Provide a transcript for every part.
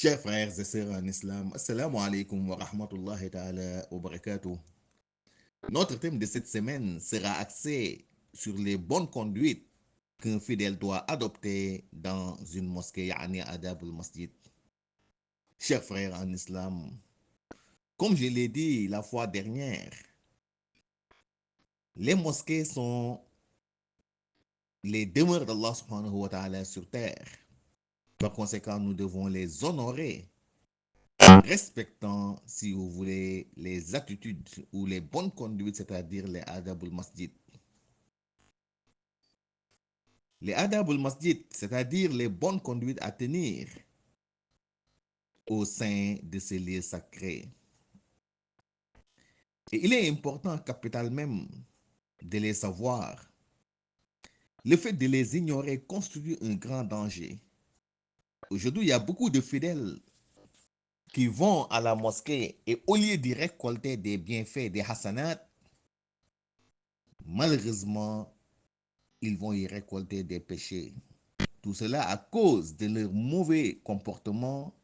Chers frères et sœurs en islam, assalamu alaikum wa rahmatullahi ta'ala wa barakatuh. Notre thème de cette semaine sera axé sur les bonnes conduites qu'un fidèle doit adopter dans une mosquée, yani adab al-masjid. Chers frères en islam, comme je l'ai dit la fois dernière, les mosquées sont les demeures d'Allah subhanahu wa ta'ala sur terre. Par conséquent, nous devons les honorer respectant, si vous voulez, les attitudes ou les bonnes conduites, c'est-à-dire les adab masjid. Les adab masjid, c'est-à-dire les bonnes conduites à tenir au sein de ces lieux sacrés. Et il est important, capital même, de les savoir. Le fait de les ignorer constitue un grand danger. Aujourd'hui, il y a beaucoup de fidèles qui vont à la mosquée et au lieu d'y récolter des bienfaits, des hasanats, malheureusement, ils vont y récolter des péchés. Tout cela à cause de leur mauvais comportement,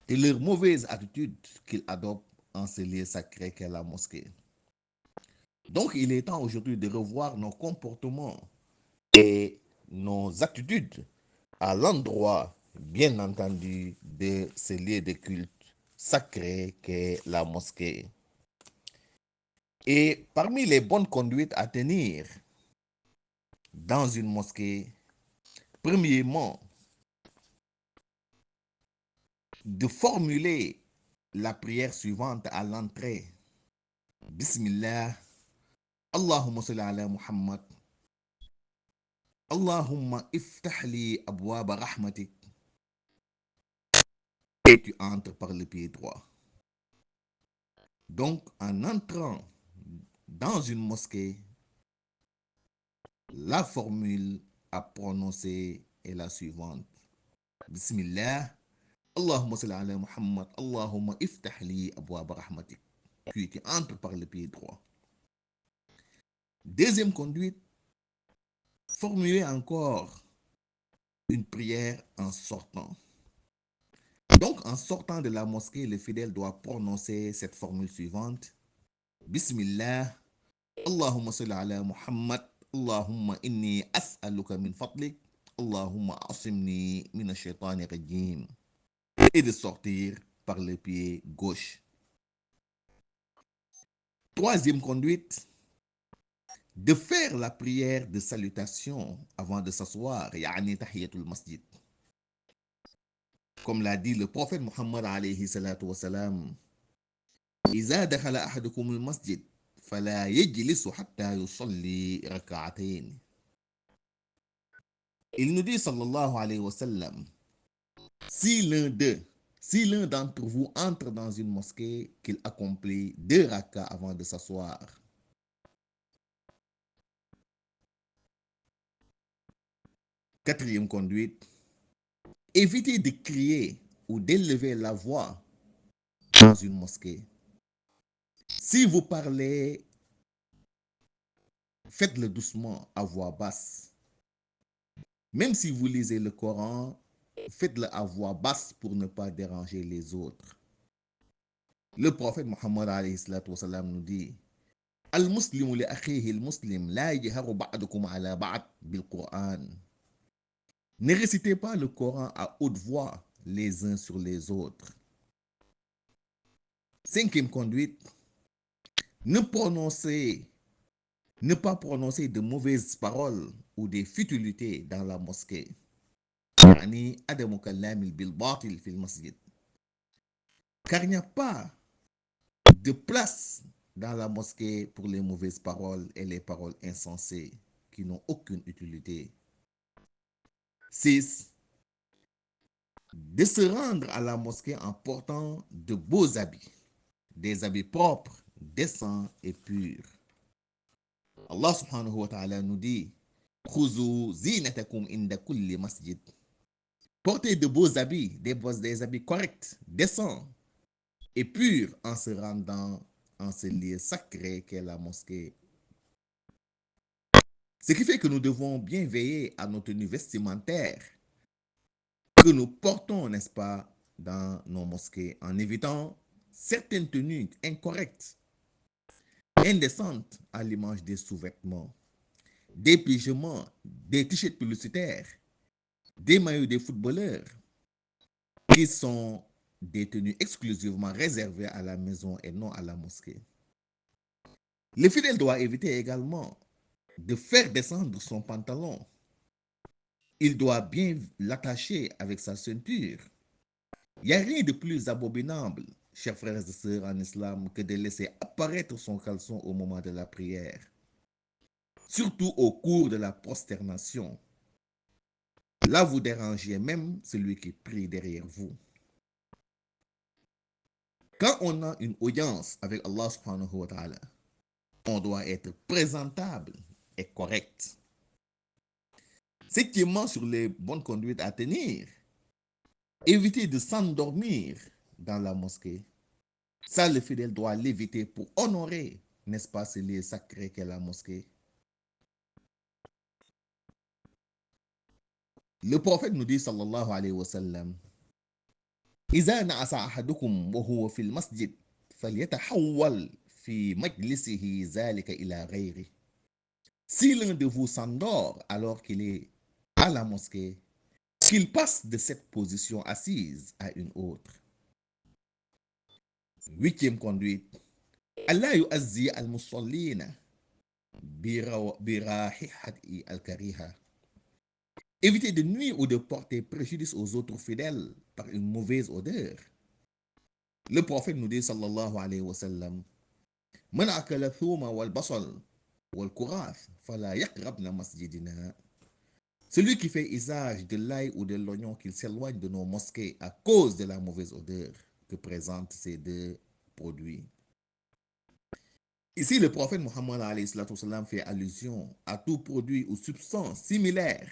de leur mauvaise attitude qu'ils adoptent en ce lieu sacré qu'est la mosquée. Donc, il est temps aujourd'hui de revoir nos comportements et nos attitudes à l'endroit, bien entendu, de ce lieu de culte sacré qu'est la mosquée. Et parmi les bonnes conduites à tenir dans une mosquée, premièrement, de formuler la prière suivante à l'entrée. Bismillah, Allahumma salli ala Muhammad, Allahumma iftah li abwaba rahmatik. Et tu entres par le pied droit. Donc, en entrant dans une mosquée, la formule à prononcer est la suivante. Bismillah, Allahumma salli ala Muhammad, Allahumma iftah li abwaba rahmatik. Puis tu entres par le pied droit. Deuxième conduite, formuler encore une prière en sortant. Donc, en sortant de la mosquée, le fidèle doit prononcer cette formule suivante. Bismillah, Allahumma salli ala Muhammad, Allahumma inni as'aluka min fadlik, Allahumma asimni min ash-shaytani rajim. Et de sortir par le pied gauche. Troisième conduite, de faire la prière de salutation avant de s'asseoir, yani tahiyatul masjid. Comme l'a dit le prophète Muhammad alayhi salatu wa salam, إذا دخل أحدكم المسجد فلا يجلس حتى يصلي ركعتين. Il nous dit sallallahu alayhi wa sallam, si l'un d'entre vous entre dans une mosquée, qu'il accomplit 2 rakats avant de s'asseoir. Quatrième conduite, évitez de crier ou d'élever la voix dans une mosquée. Si vous parlez, faites-le doucement à voix basse. Même si vous lisez le Coran, faites-le à voix basse pour ne pas déranger les autres. Le prophète Muhammad alayhi salatu wa salam nous dit, Al-Muslimu li akhihi al-Muslim la yajharu ba'dukum ala ba'd bil-Qur'an. Ne récitez pas le Coran à haute voix les uns sur les autres. Cinquième conduite, ne pas prononcer de mauvaises paroles ou des futilités dans la mosquée. يعني عدم كلام بالباطل في المسجد. Car il n'y a pas de place dans la mosquée pour les mauvaises paroles et les paroles insensées qui n'ont aucune utilité. 6. De se rendre à la mosquée en portant de beaux habits, des habits propres, décents et purs. Allah subhanahu wa ta'ala nous dit, Khuzu zinatakum inda kulli masjid. Portez de beaux habits, des habits corrects, décents et purs en se rendant en ce lieu sacré qu'est la mosquée. Ce qui fait que nous devons bien veiller à nos tenues vestimentaires que nous portons, n'est-ce pas, dans nos mosquées en évitant certaines tenues incorrectes, indécentes à l'image des sous-vêtements, des pyjamas, des t-shirts publicitaires, des maillots des footballeurs, qui sont des tenues exclusivement réservées à la maison et non à la mosquée. Le fidèle doit éviter également de faire descendre son pantalon. Il doit bien l'attacher avec sa ceinture. Il n'y a rien de plus abominable, chers frères et sœurs en islam, que de laisser apparaître son caleçon au moment de la prière, surtout au cours de la prosternation. Là, vous dérangez même celui qui prie derrière vous. Quand on a une audience avec Allah subhanahu wa ta'ala, on doit être présentable et correct. Septièmement, sur les bonnes conduites à tenir, éviter de s'endormir dans la mosquée. Ça, le fidèle doit l'éviter pour honorer, n'est-ce pas, ce lieu sacré qu'est la mosquée. Le prophète nous dit, sallallahu alayhi wa sallam, إذا نعس أحدكم وهو في المسجد فليتحول في مجلسه ذلك إلى غيره. Si l'un de vous s'endort alors qu'il est à la mosquée, qu'il passe de cette position assise à une autre. Huitième conduite. Allah yu'azzi al-musallina birahihati al-kariha. Éviter de nuire ou de porter préjudice aux autres fidèles par une mauvaise odeur. Le prophète nous dit, sallallahu alayhi wa sallam, Man akala thuma wal basal wal kurath fala yaqrabna masjidina. Celui qui fait usage de l'ail ou de l'oignon, qu'il s'éloigne de nos mosquées à cause de la mauvaise odeur que présentent ces deux produits. Ici, le prophète Mohammed fait allusion à tout produit ou substance similaire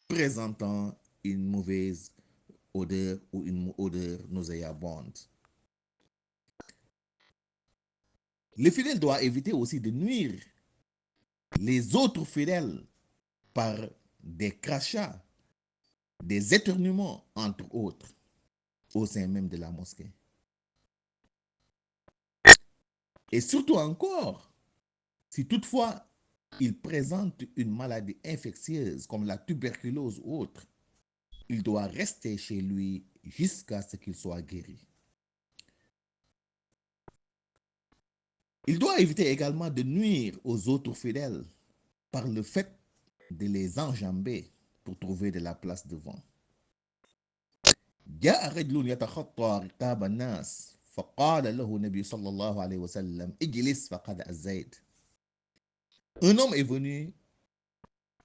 présentant une mauvaise odeur ou une odeur nauséabonde. Le fidèle doit éviter aussi de nuire les autres fidèles par des crachats, des éternuements, entre autres, au sein même de la mosquée. Et surtout encore, si toutefois il présente une maladie infectieuse comme la tuberculose ou autre, il doit rester chez lui jusqu'à ce qu'il soit guéri. Il doit éviter également de nuire aux autres fidèles par le fait de les enjamber pour trouver de la place devant. جاء رجل يتخطى رقاب الناس فقال له النبي صلى الله عليه وسلم اجلس فقد أزيد. Un homme est venu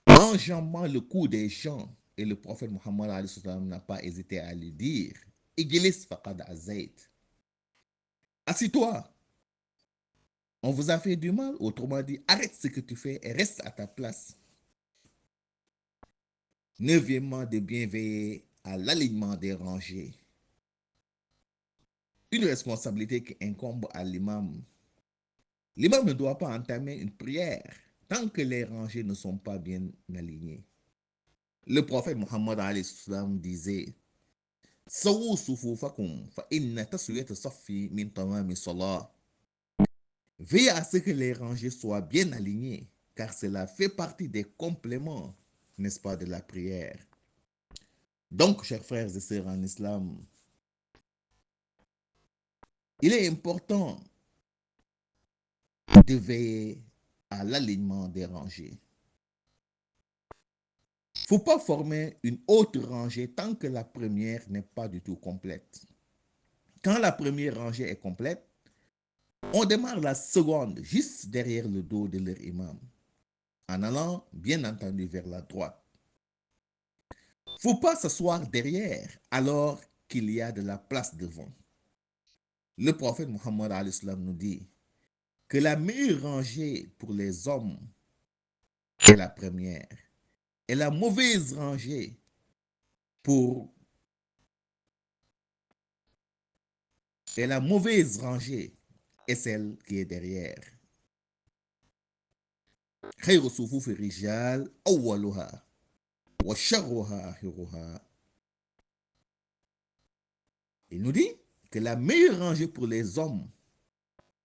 enjambant le cou des gens et le prophète Mohammed n'a pas hésité à lui dire Igilis faqad azayt. Assis-toi, on vous a fait du mal, autrement dit, arrête ce que tu fais et reste à ta place. Neuvièmement, de bien veiller à l'alignement des rangées. Une responsabilité qui incombe à l'imam. L'imam ne doit pas entamer une prière tant que les rangées ne sont pas bien alignées. Le prophète Mohammed disait Sawu sufufakum fa inna taswiyat saffi min tamami salah. Veillez à ce que les rangées soient bien alignées, car cela fait partie des compléments, n'est-ce pas, de la prière. Donc, chers frères et sœurs en islam, il est important de veiller à l'alignement des rangées. Il ne faut pas former une autre rangée tant que la première n'est pas du tout complète. Quand la première rangée est complète, on démarre la seconde juste derrière le dos de leur imam, en allant bien entendu vers la droite. Il ne faut pas s'asseoir derrière alors qu'il y a de la place devant. Le prophète Mohammed nous dit que la meilleure rangée pour les hommes est la première et la mauvaise rangée pour est celle qui est derrière. خير صفوف الرجال أولها وشرها آخرها. Il nous dit que la meilleure rangée pour les hommes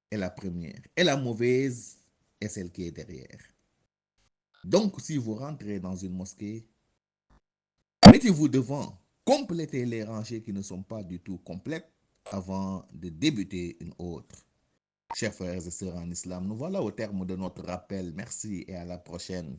est la première et la mauvaise est celle qui est derrière. Donc, si vous rentrez dans une mosquée, mettez-vous devant, complétez les rangées qui ne sont pas du tout complètes avant de débuter une autre. Chers frères et sœurs en islam, nous voilà au terme de notre rappel. Merci et à la prochaine.